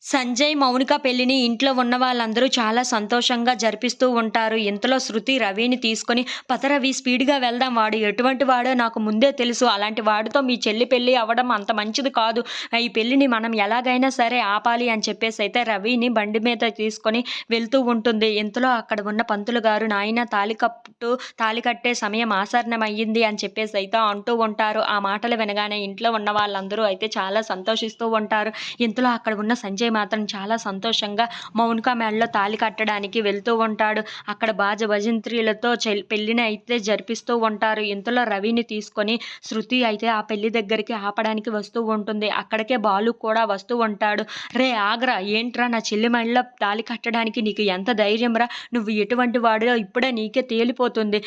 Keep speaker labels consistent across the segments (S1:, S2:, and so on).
S1: సంజయ్, మౌనిక పెళ్లిని ఇంట్లో ఉన్న వాళ్ళందరూ చాలా సంతోషంగా జరిపిస్తూ ఉంటారు. ఇంతలో శృతి రవిని తీసుకొని, "పద రవి, స్పీడ్‌గా వెళ్దాం. వాడు ఎటువంటి వాడో నాకు ముందే తెలుసు. అలాంటి వాడితో మీ చెల్లి పెళ్లి అవ్వడం అంత మంచిది కాదు. ఈ పెళ్లిని మనం ఎలాగైనా సరే ఆపాలి" అని చెప్పేసైతే రవిని బండి మీద తీసుకొని వెళ్తూ ఉంటుంది. ఇంతలో అక్కడ ఉన్న పంతులు గారు, "నాయనా, తాళి కట్టే సమయం ఆసన్నమయ్యింది" అని చెప్పేసైతే అంటూ ఉంటారు. ఆ మాటలు వినగానే ఇంట్లో ఉన్న వాళ్ళందరూ అయితే చాలా సంతోషిస్తూ ఉంటారు. ఇంతలో అక్కడ ఉన్న సంజయ్ మాత్రం చాలా సంతోషంగా మౌనిక మెడలో తాళి కట్టడానికి వెళ్తూ ఉంటాడు. అక్కడ భజంత్రీలతో పెళ్ళిని అయితే జరిపిస్తూ ఉంటారు. ఇంతలో రవిని తీసుకొని శృతి అయితే ఆ పెళ్లి దగ్గరికి ఆపడానికి వస్తూ ఉంటుంది. అక్కడికే బాలు కూడా వస్తూ ఉంటాడు. "రే ఆగ్రా, ఏంట్రా నా చెల్లి మెడలో తాళి కట్టడానికి నీకు ఎంత ధైర్యంరా? నువ్వు ఎటువంటి వాడిలో ఇప్పుడే నీకే తేలిపోతుంది.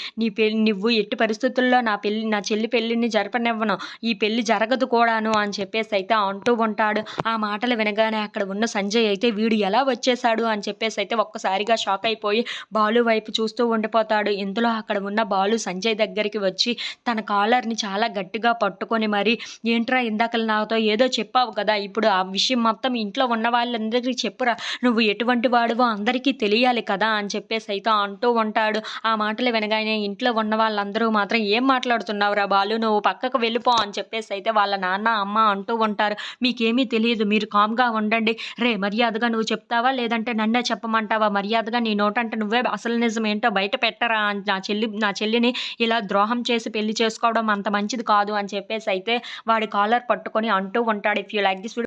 S1: నువ్వు ఎట్టి పరిస్థితుల్లో నా చెల్లి పెళ్లిని జరపనివ్వను. ఈ పెళ్లి జరగదు కూడాను" అని చెప్పేసి అయితే అంటూ ఉంటాడు. ఆ మాటలు వినగానే అక్కడ ఉన్న సంజయ్ అయితే, "వీడు ఎలా వచ్చేసాడు" అని చెప్పేసి అయితే ఒక్కసారిగా షాక్ అయిపోయి బాలు వైపు చూస్తూ ఉండిపోతాడు. ఇంతలో అక్కడ ఉన్న బాలు సంజయ్ దగ్గరికి వచ్చి తన కాలర్‌ని చాలా గట్టిగా పట్టుకొని మరి, "ఏంట్రా, ఇందాకల నాతో ఏదో చెప్పావు కదా! ఇప్పుడు ఆ విషయం మొత్తం ఇంట్లో ఉన్న వాళ్ళందరికీ చెప్పురా. నువ్వు ఎటువంటి వాడివో అందరికీ తెలియాలి కదా!" అని చెప్పేసి అయితే అంటూ ఉంటాడు. ఆ మాటలు వినగానే ఇంట్లో ఉన్న వాళ్ళందరూ మాత్రం, "ఏం మాట్లాడుతున్నావురా బాలు, నువ్వు పక్కకు వెళ్ళిపో" అని చెప్పేసి అయితే వాళ్ళ నాన్న, అమ్మ అంటూ ఉంటారు. "మీకేమీ తెలీదు, మీరు కామ్‌గా ఉండండి. రేయ్, మర్యాదగా నువ్వు చెప్తావా? లేదంటే నన్నే చెప్పమంటావా? మర్యాదగా నీ నోటంట నువ్వే అసలు నిజం ఏంటో బయట పెట్టరా. నా చెల్లిని ఇలా ద్రోహం చేసి పెళ్లి చేసుకోవడం అంత మంచిది కాదు" అని చెప్పేసి అయితే వాడి కాలర్ పట్టుకొని అంటూ ఉంటాడు. If you like this video